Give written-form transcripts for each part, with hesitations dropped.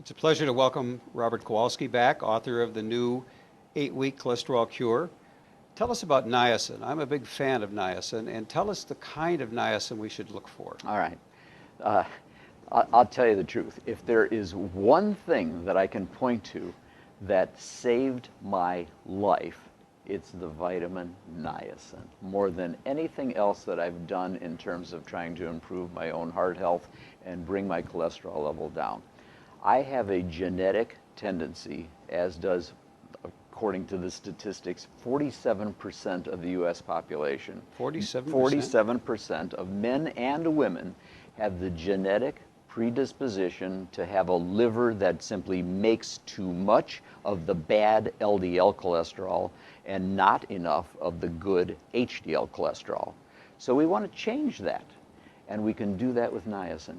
It's a pleasure to welcome Robert Kowalski back, author of the new 8-week cholesterol cure. Tell us about niacin. I'm a big fan of niacin, and tell us the kind of niacin we should look for. All right. I'll tell you the truth. If there is one thing that I can point to that saved my life, it's the vitamin niacin. More than anything else that I've done in terms of trying to improve my own heart health and bring my cholesterol level down. I have a genetic tendency, as does, according to the statistics, 47% of the U.S. population. 47%? 47% of men and women have the genetic predisposition to have a liver that simply makes too much of the bad LDL cholesterol and not enough of the good HDL cholesterol. So we want to change that, and we can do that with niacin.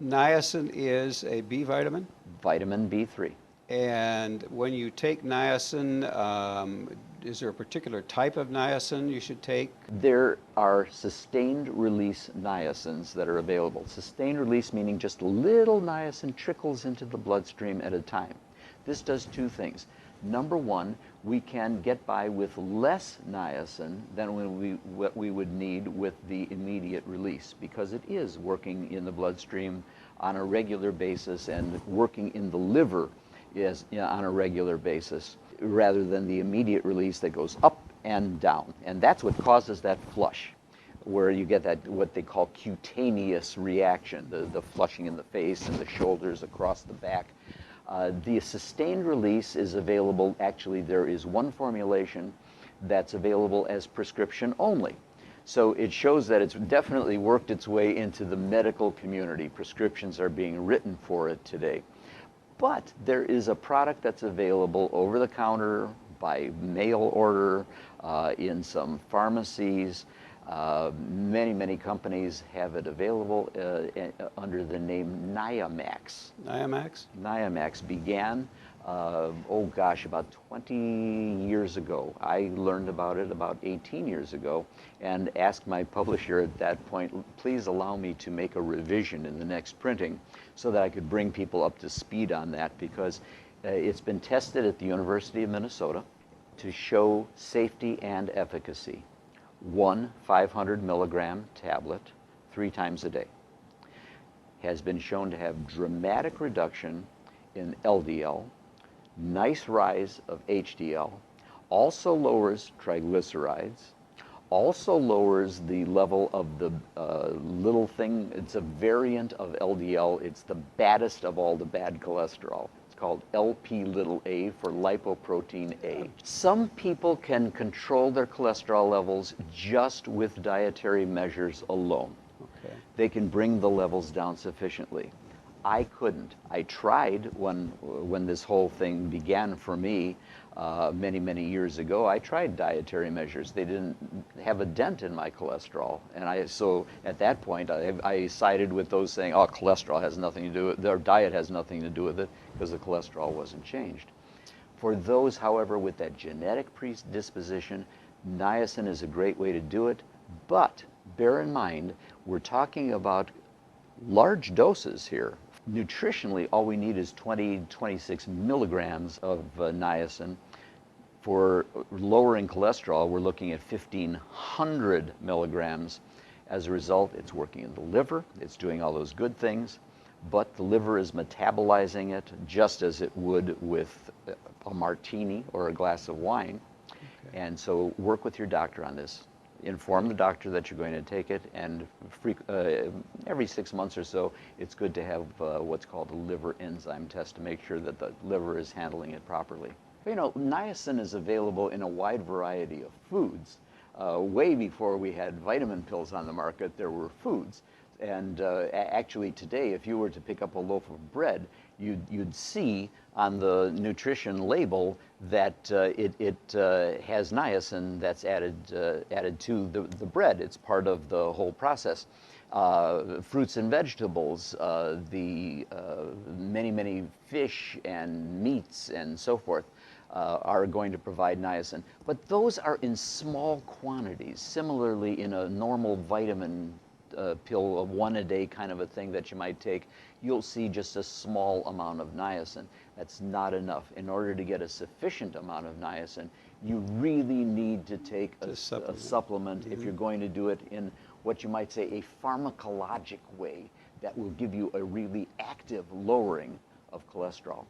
Niacin is a B vitamin? Vitamin B3. And when you take niacin, is there a particular type of niacin you should take? There are sustained release niacins that are available. Sustained release meaning just a little niacin trickles into the bloodstream at a time. This does two things. Number one, we can get by with less niacin than what we would need with the immediate release, because it is working in the bloodstream on a regular basis and working in the liver on a regular basis, rather than the immediate release that goes up and down. And that's what causes that flush, where you get that what they call cutaneous reaction, the flushing in the face and the shoulders across the back. The sustained release is available. Actually, there is one formulation that's available as prescription only. So it shows that it's definitely worked its way into the medical community. Prescriptions are being written for it today. But there is a product that's available over the counter, by mail order, in some pharmacies. Many companies have it available under the name Niamax. Niamax? Niamax began, about 20 years ago. I learned about it about 18 years ago and asked my publisher at that point, please allow me to make a revision in the next printing so that I could bring people up to speed on that, because it's been tested at the University of Minnesota to show safety and efficacy. One 500 milligram tablet 3 times a day has been shown to have dramatic reduction in LDL, nice rise of HDL, also lowers triglycerides, also lowers the level of the little thing. It's a variant of LDL. It's the baddest of all the bad cholesterol. It's called Lp(a) for lipoprotein A. Some people can control their cholesterol levels just with dietary measures alone. Okay. They can bring the levels down sufficiently. I couldn't. I tried when this whole thing began for me many years ago. I tried dietary measures. They didn't have a dent in my cholesterol, and so at that point I sided with those saying, "Oh, cholesterol has nothing to do with it. Their diet has nothing to do with it," because the cholesterol wasn't changed. For those, however, with that genetic predisposition, niacin is a great way to do it. But bear in mind, we're talking about large doses here. Nutritionally, all we need is 26 milligrams of niacin. For lowering cholesterol, we're looking at 1,500 milligrams. As a result, it's working in the liver, it's doing all those good things, but the liver is metabolizing it just as it would with a martini or a glass of wine. Okay. And so work with your doctor on this. Inform the doctor that you're going to take it, and every 6 months or so, it's good to have what's called a liver enzyme test to make sure that the liver is handling it properly. You know, niacin is available in a wide variety of foods. Way before we had vitamin pills on the market, there were foods. And actually today, if you were to pick up a loaf of bread, you'd see on the nutrition label that it has niacin that's added to the bread. It's part of the whole process. Fruits and vegetables, the many fish and meats and so forth are going to provide niacin. But those are in small quantities. Similarly, in a normal vitamin pill, a one a day kind of a thing that you might take, you'll see just a small amount of niacin. That's not enough. In order to get a sufficient amount of niacin, you really need to take a supplement if you're going to do it in what you might say a pharmacologic way that will give you a really active lowering of cholesterol.